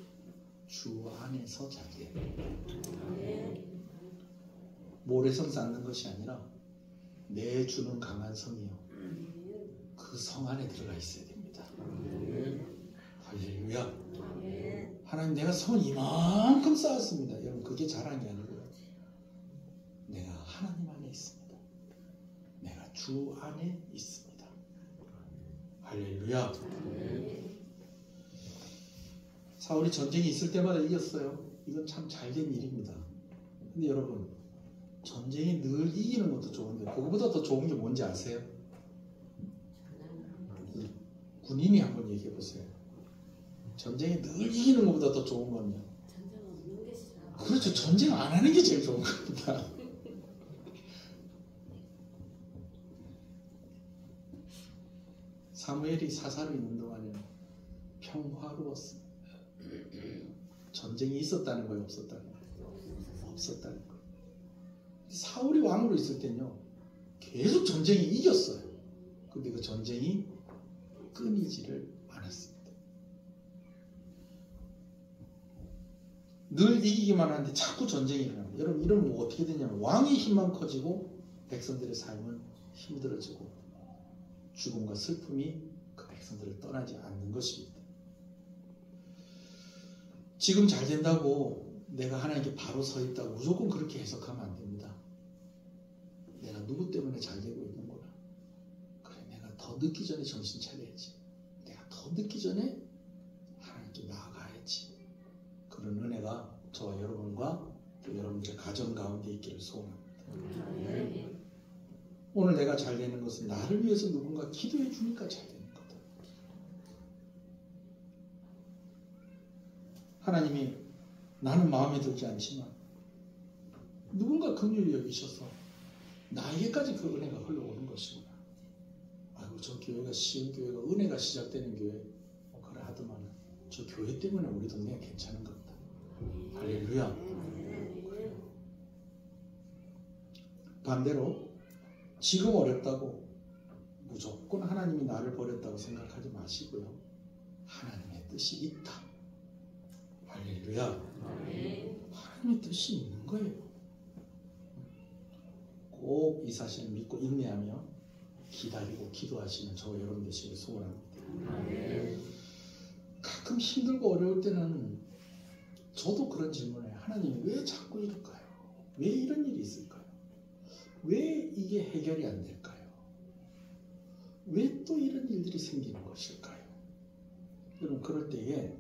주 안에서 잘 돼야 돼요. 모래성 쌓는 것이 아니라 내 주는 강한 성이요. 그 성 안에 들어가 있어야 됩니다. 할렐루야. 하나님, 내가 성을 이만큼 쌓았습니다. 여러분, 그게 자랑이 아니고요. 내가 하나님 안에 있습니다. 내가 주 안에 있습니다. 할렐루야. 사울이 전쟁이 있을 때마다 이겼어요. 이건 참 잘된 일입니다. 근데 여러분, 전쟁이 늘 이기는 것도 좋은데 그거보다 더 좋은 게 뭔지 아세요? 군인이 한번 얘기해 보세요. 전쟁이 늘 이기는 것보다 더 좋은 건요. 그렇죠. 전쟁 안 하는 게 제일 좋은 겁니다. 사무엘이 사사로 있는 동안에는 평화로웠습니다. 전쟁이 있었다는 거예요, 없었다는 거예요? 없었다는 거예요. 사울이 왕으로 있을 때는요, 계속 전쟁이 이겼어요. 근데 그 전쟁이 끊이지를 않았습니다. 늘 이기기만 하는데 자꾸 전쟁이 일어납니다. 여러분, 이러면 뭐 어떻게 되냐면 왕의 힘만 커지고 백성들의 삶은 힘들어지고 죽음과 슬픔이 그 백성들을 떠나지 않는 것입니다. 지금 잘 된다고 내가 하나님께 바로 서 있다고 무조건 그렇게 해석하면 안 됩니다. 내가 누구 때문에 잘 되고 있는구나. 그래, 내가 더 늦기 전에 정신 차려야지. 내가 더 늦기 전에 하나님께 나아가야지. 그런 은혜가 저와 여러분과 또 여러분들의 가정 가운데 있기를 소원합니다. 오늘 내가 잘 되는 것은 나를 위해서 누군가 기도해 주니까 잘 되는 거다. 하나님이 나는 마음에 들지 않지만 누군가 긍휼히 여기셔서 나에게까지 그 은혜가 흘러오는 것이구나. 아이고, 저 교회가 쉬운 교회가 은혜가 시작되는 교회, 그래 하더만 저 교회 때문에 우리 동네가 괜찮은 것 같다. 할렐루야. 반대로 지금 어렵다고 무조건 하나님이 나를 버렸다고 생각하지 마시고요. 하나님의 뜻이 있다. 할렐루야. 하나님의 뜻이 있는 거예요. 꼭 이 사실을 믿고 인내하며 기다리고 기도하시는 저와 여러분 되시길 소원합니다. 가끔 힘들고 어려울 때는 저도 그런 질문을 해요. 하나님, 왜 자꾸 이럴까요? 왜 이런 일이 있을까요? 왜 이게 해결이 안 될까요? 왜 또 이런 일들이 생기는 것일까요? 여러분, 그럴 때에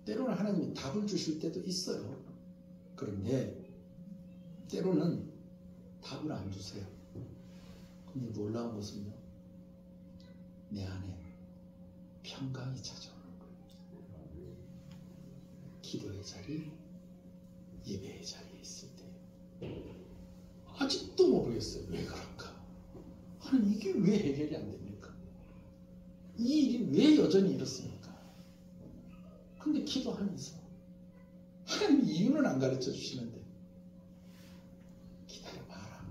때로는 하나님이 답을 주실 때도 있어요. 그런데 때로는 답을 안 주세요. 근데 놀라운 것은요, 내 안에 평강이 찾아오는 거예요. 기도의 자리, 예배의 자리에 있을 때 아직도 모르겠어요. 왜 그럴까? 하나님, 이게 왜 해결이 안 됩니까? 이 일이 왜 여전히 이렇습니까? 근데 기도하면서 하나님 이유는 안 가르쳐 주시는데 기다려봐라.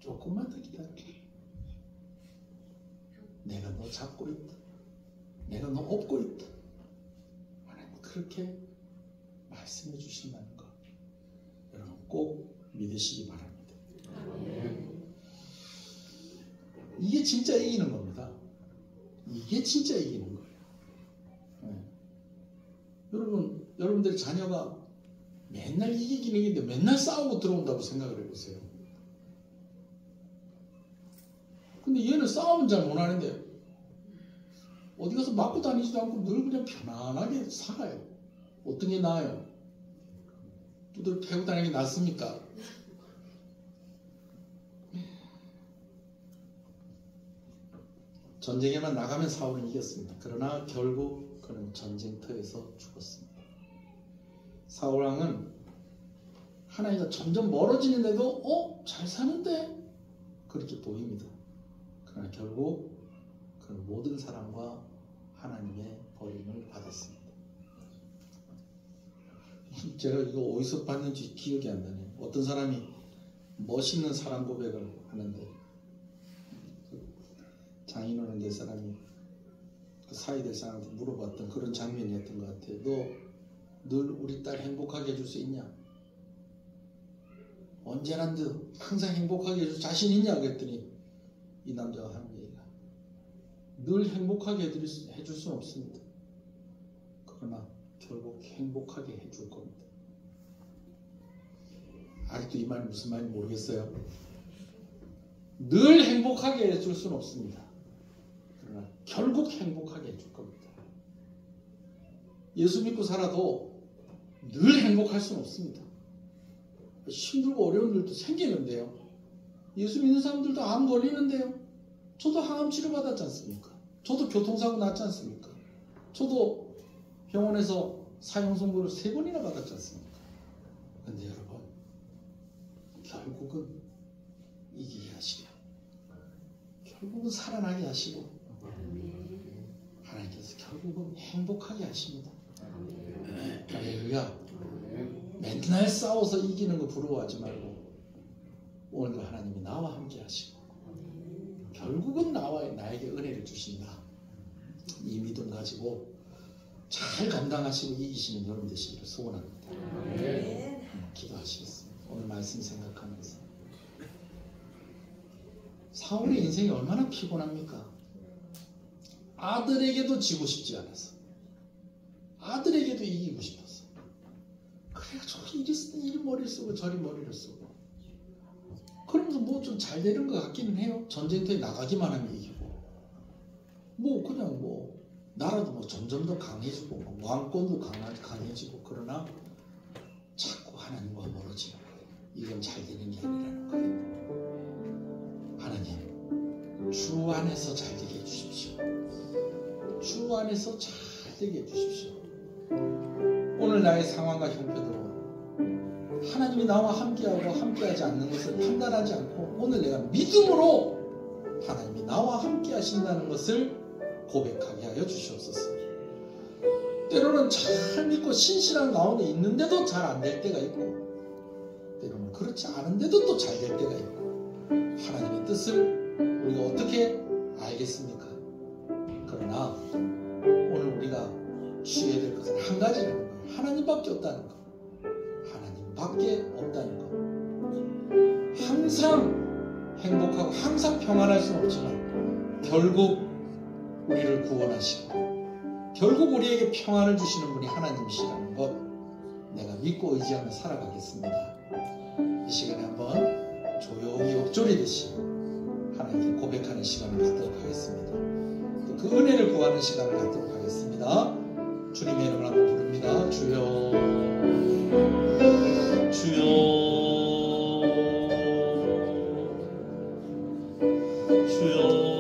조금만 더 기다려. 내가 너 잡고 있다. 내가 너 업고 있다. 하나님 그렇게 말씀해 주신다는 것 여러분 꼭 믿으시기 바랍니다. 이게 진짜 이기는 겁니다. 이게 진짜 이기는 거예요. 네. 여러분들 자녀가 맨날 이기기는 이기는데 맨날 싸우고 들어온다고 생각을 해보세요. 근데 얘는 싸움은 잘 못하는데 어디 가서 맞고 다니지도 않고 늘 그냥 편안하게 살아요. 어떤 게 나아요? 두들 패고 다니는 게 낫습니까? 전쟁에만 나가면 사울은 이겼습니다. 그러나 결국 그는 전쟁터에서 죽었습니다. 사울 왕은 하나님과 점점 멀어지는데도 잘 사는데 그렇게 보입니다. 그러나 결국 그는 모든 사람과 하나님의 버림을 받았습니다. 제가 이거 어디서 봤는지 기억이 안 나네요. 어떤 사람이 멋있는 사랑 고백을 하는데 장인어른 될 사람이 그 사이 될 사람한테 물어봤던 그런 장면이었던 것 같아요. 너 늘 우리 딸 행복하게 해줄 수 있냐? 언제나 항상 행복하게 해줄 자신 있냐? 그랬더니 이 남자가 하는 얘기가 늘 행복하게 해줄 수는 없습니다. 그러나 결국 행복하게 해줄 겁니다. 아직도 이 말이 무슨 말인지 모르겠어요. 늘 행복하게 해줄 수는 없습니다. 그러나 결국 행복하게 해줄 겁니다. 예수 믿고 살아도 늘 행복할 수는 없습니다. 힘들고 어려운 일도 생기는데요. 예수 믿는 사람들도 암 걸리는데요. 저도 항암 치료 받았지 않습니까? 저도 교통사고 났지 않습니까? 저도 병원에서 사형선고를 3번이나 받았지 않습니까? 근데 여러분, 결국은 이기게 하시고 결국은 살아나게 하시고 하나님께서 결국은 행복하게 하십니다. 할렐루야. 맨날 싸워서 이기는 거 부러워하지 말고 오늘도 하나님이 나와 함께 하시고 결국은 나에게 은혜를 주신다. 이 믿음 가지고 잘 감당하시고 이기시는 여러분 되시기를 소원합니다. 기도하시겠습니다. 오늘 말씀 생각하면서 사울의 인생이 얼마나 피곤합니까? 아들에게도 지고 싶지 않아서 아들에게도 이기고 싶었어. 그래가지고 이리 머리를 쓰고 저리 머리를 쓰고 그러면서 뭐 좀 잘 되는 것 같기는 해요. 전쟁터에 나가기만 하면 이기고 뭐 그냥 뭐 나라도 뭐 점점 더 강해지고 뭐 왕권도 강해지고 그러나 자꾸 하나님과 멀어지는 거예요. 이건 잘 되는 게 아니라는 거예요. 하나님 주 안에서 잘 되게 해주십시오. 주 안에서 잘 되게 해주십시오. 오늘 나의 상황과 형편으로 하나님이 나와 함께하고 함께하지 않는 것을 판단하지 않고 오늘 내가 믿음으로 하나님이 나와 함께하신다는 것을 고백하게 하여 주시옵소서. 때로는 잘 믿고 신실한 가운데 있는데도 잘 안 될 때가 있고 때로는 그렇지 않은데도 또 잘 될 때가 있고 하나님의 뜻을 우리가 어떻게 알겠습니까? 그러나 오늘 우리가 취해야 될 것은 한 가지라는 거예요. 하나님밖에 없다는 거. 하나님밖에 없다는 거. 항상 행복하고 항상 평안할 수는 없지만 결국 우리를 구원하시고 결국 우리에게 평안을 주시는 분이 하나님이시라는 것 내가 믿고 의지하며 살아가겠습니다. 이 시간에 한번 조용히 엎조리듯이 하나님께 고백하는 시간을 갖도록 하겠습니다. 또 그 은혜를 구하는 시간을 갖도록 하겠습니다. 주님의 이름을 한번 부릅니다. 주여 주여 주여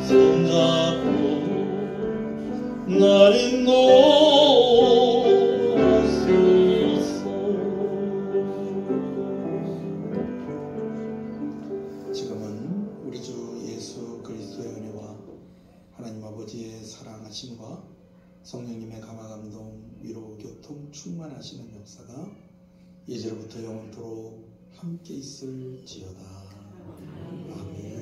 손잡고
사랑하심과 성령님의 감화감동, 위로, 교통, 충만하시는 역사가 이제로부터 영원토록 함께 있을지어다. 아멘.